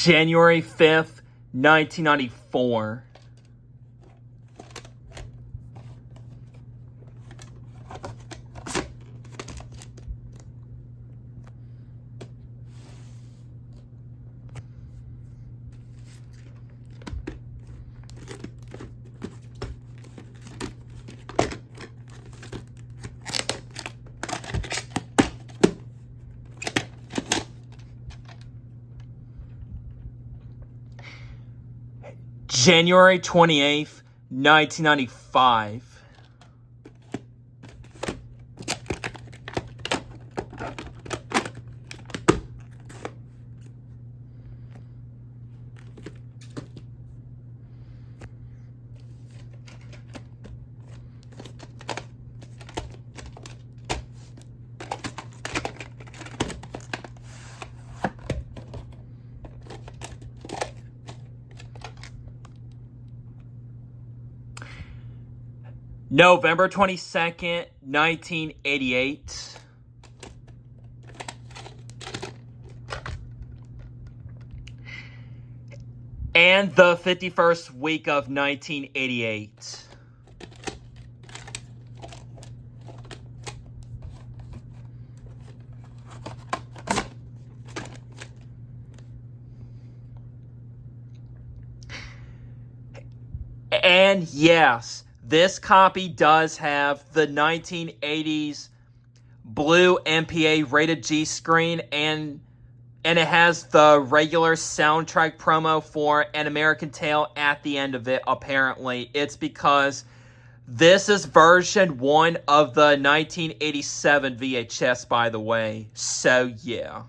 January 5th, 1994. January 28th, 1995. November 22nd, 1988. And the 51st week of 1988. And yes, this copy does have the 1980s blue MPA rated G screen, and it has the regular soundtrack promo for An American Tail at the end of it, apparently. It's because this is version 1 of the 1987 VHS, by the way. So, yeah.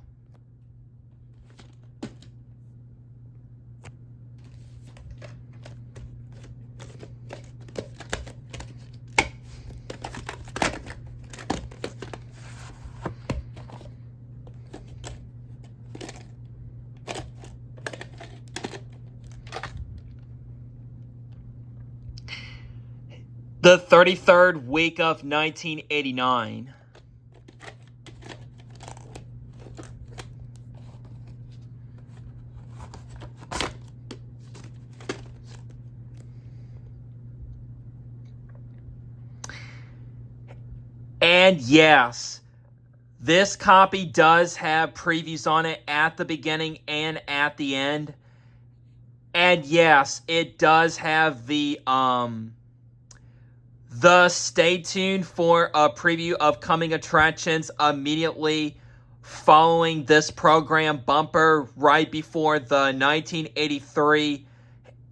The 33rd week of 1989. And yes, this copy does have previews on it at the beginning and at the end. And yes, it does have the stay tuned for a preview of coming attractions immediately following this program bumper right before the 1983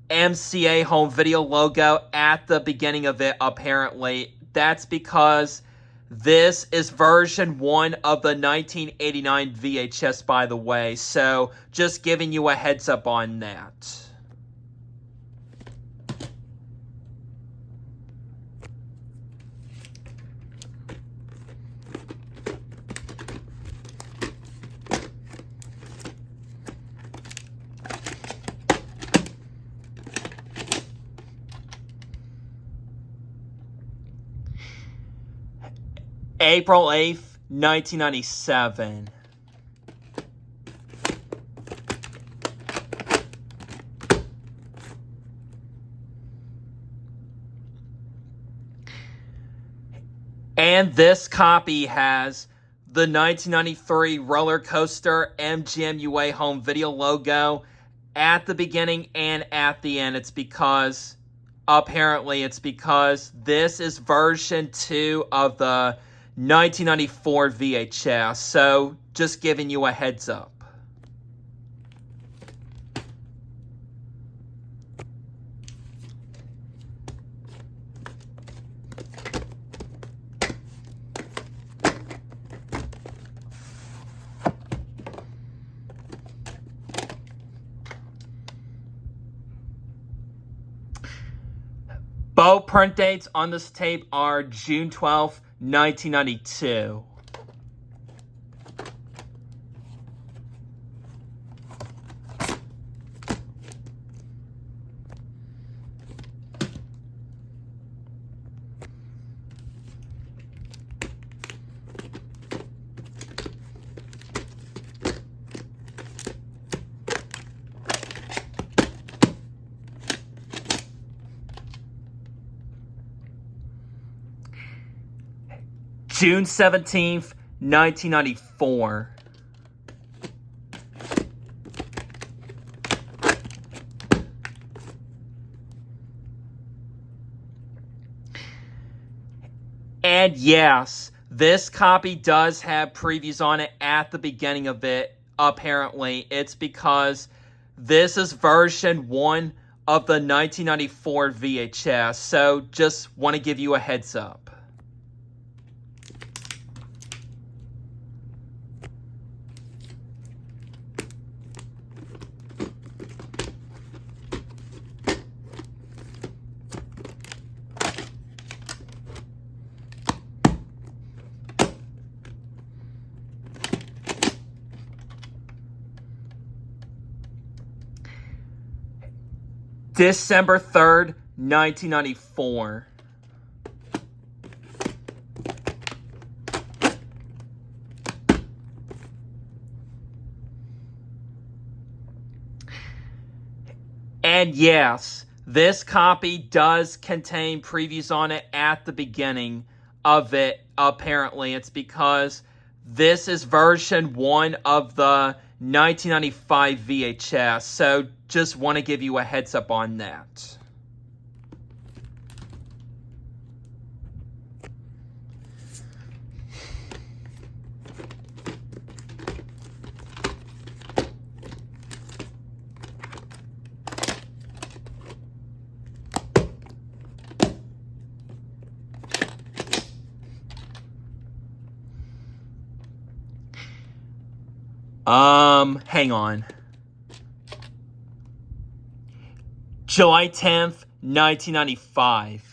MCA home video logo at the beginning of it, apparently. That's because this is version 1 of the 1989 VHS, by the way. So, just giving you a heads up on that. April 8th, 1997. And this copy has the 1993 roller coaster MGM home video logo at the beginning and at the end. Apparently it's because this is version 2 of the 1994 VHS, so just giving you a heads up. Both print dates on this tape are June 12th, 1992. June 17th, 1994. And yes, this copy does have previews on it at the beginning of it, apparently. It's because this is version 1 of the 1994 VHS, so just want to give you a heads up. December 3rd, 1994. And yes, this copy does contain previews on it at the beginning of it, apparently. It's because this is version 1 of the 1995 VHS, so just want to give you a heads up on that. Hang on. July 10th, 1995.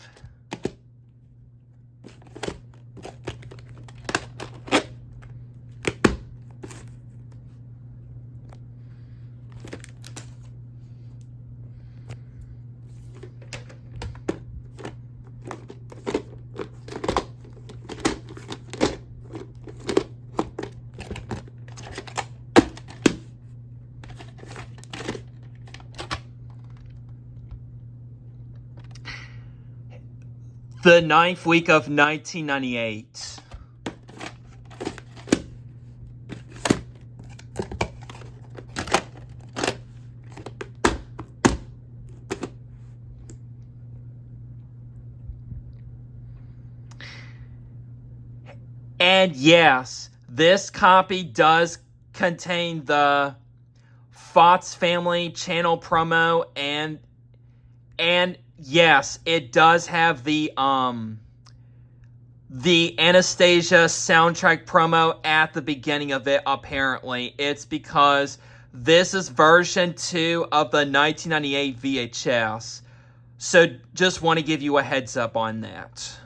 The 9th week of 1998. And yes, this copy does contain the Fox Family Channel promo and yes, it does have the Anastasia soundtrack promo at the beginning of it, apparently. It's because this is version 2 of the 1998 VHS. So just want to give you a heads up on that.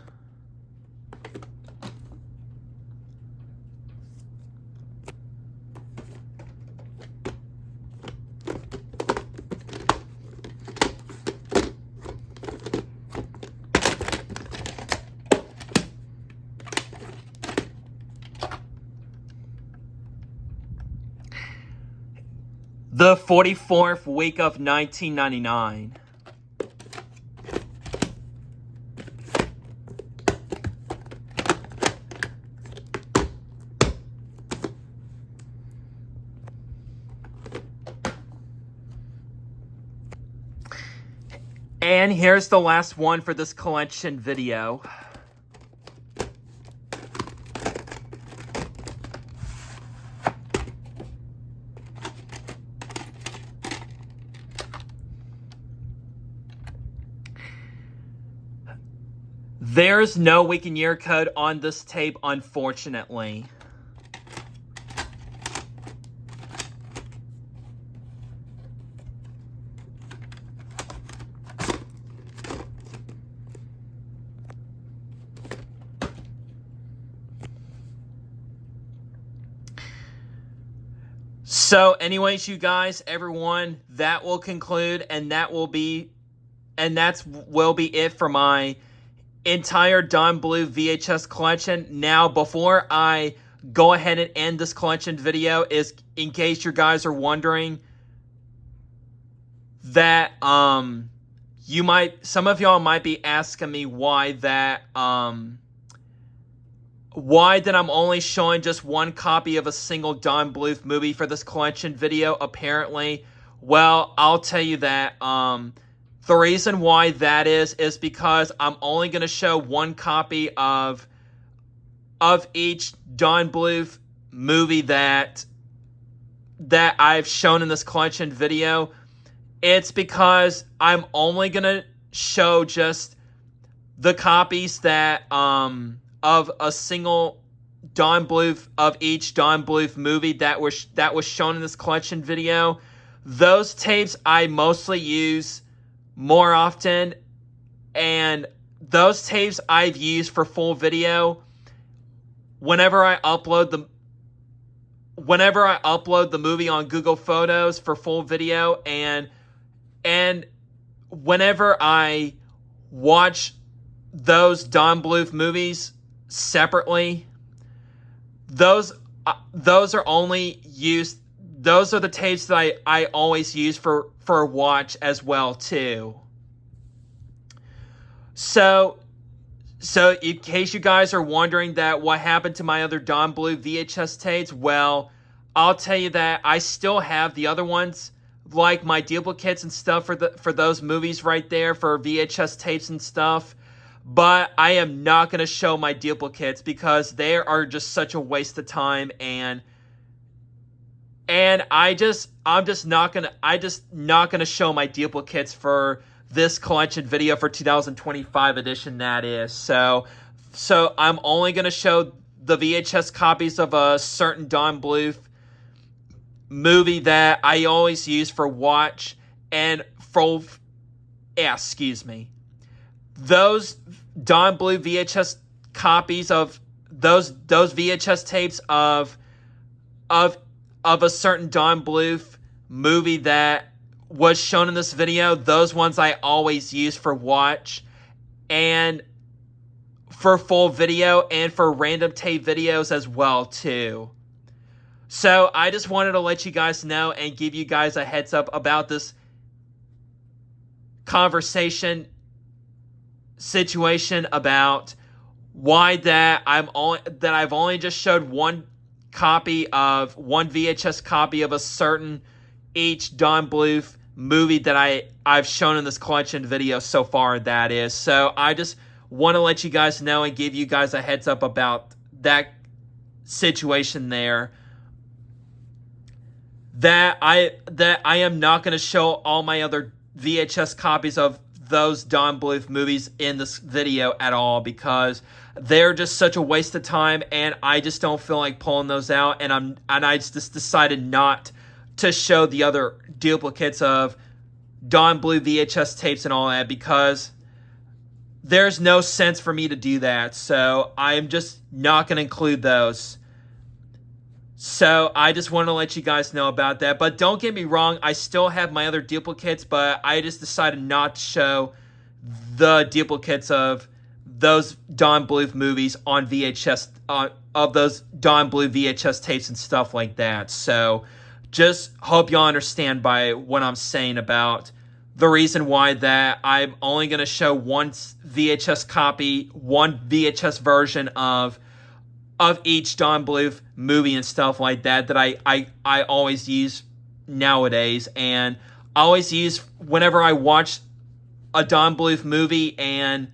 The 44th week of 1999. And here's the last one for this collection video. There's no week and year code on this tape, unfortunately. So anyways, you guys, everyone, that will conclude, and that will be it for my entire Don Bluth VHS collection. Now, before I go ahead and end this collection video, is in case you guys are wondering that some of y'all might be asking me why that why that I'm only showing just one copy of a single Don Bluth movie for this collection video, apparently. Well, I'll tell you that. The reason why that is because I'm only going to show one copy of each Don Bluth movie that I've shown in this collection video. It's because I'm only going to show just the copies that of a single Don Bluth of each Don Bluth movie that was shown in this collection video. Those tapes I mostly use more often, and those tapes I've used for full video whenever I upload the movie on Google Photos for full video, and whenever I watch those Don Bluth movies separately, those are only used. Those are the tapes that I always use for a watch as well too. So in case you guys are wondering that what happened to my other Don Bluth VHS tapes, well, I'll tell you that I still have the other ones, like my duplicates and stuff for those movies right there for VHS tapes and stuff. But I am not going to show my duplicates because they are just such a waste of time, and I'm just not gonna show my duplicates for this collection video for 2025 edition, that is. So I'm only gonna show the VHS copies of a certain Don Bluth movie that I always use for watch, and those Don Bluth VHS copies of those VHS tapes of a certain Don Bluth movie that was shown in this video, those ones I always use for watch and for full video and for random tape videos as well too. So I just wanted to let you guys know and give you guys a heads up about this situation about why that I've only just showed one VHS copy of a certain each Don Bluth movie that I've shown in this collection video so far, that is. So I just want to let you guys know and give you guys a heads up about that situation there. That I am not going to show all my other VHS copies of those Don Bluth movies in this video at all, because they're just such a waste of time, and I just don't feel like pulling those out, and I just decided not to show the other duplicates of Don Bluth VHS tapes and all that, because there's no sense for me to do that. So I'm just not going to include those. So I just want to let you guys know about that. But don't get me wrong, I still have my other duplicates, but I just decided not to show the duplicates of those Don Bluth movies on VHS, of those Don Bluth VHS tapes and stuff like that. So just hope y'all understand by what I'm saying about the reason why that I'm only going to show one VHS copy, one VHS version of each Don Bluth movie and stuff like that I always use nowadays, and I always use whenever I watch a Don Bluth movie and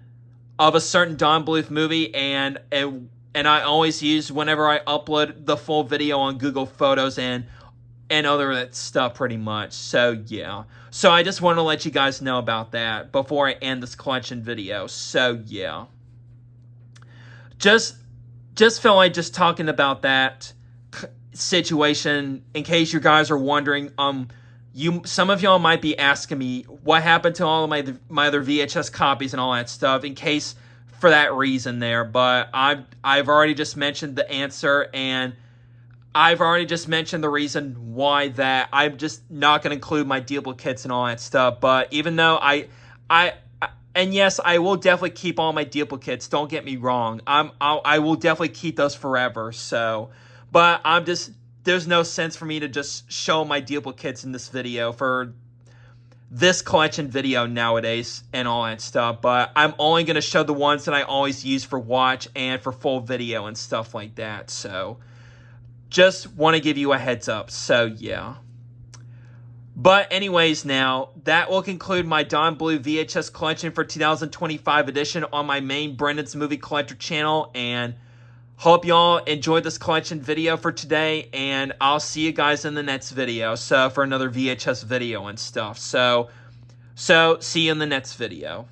of a certain Don Bluth movie, and I always use whenever I upload the full video on Google Photos and other that stuff pretty much. So yeah. So I just want to let you guys know about that before I end this collection video. So yeah. Just feel like just talking about that situation in case you guys are wondering. Some of y'all might be asking me what happened to all of my other VHS copies and all that stuff, in case for that reason there. But I've already just mentioned the answer, and I've already just mentioned the reason why that I'm just not going to include my duplicates and all that stuff. But even though and yes, I will definitely keep all my duplicates. Don't get me wrong. I will definitely keep those forever. So, but there's no sense for me to just show my duplicates in this video for this collection video nowadays and all that stuff, but I'm only going to show the ones that I always use for watch and for full video and stuff like that. So just want to give you a heads up. So yeah. But anyways, now that will conclude my Don Bluth VHS collection for 2025 edition on my main Brendan's Movie Collector channel, and hope y'all enjoyed this collection video for today, and I'll see you guys in the next video. So for another VHS video and stuff. So see you in the next video.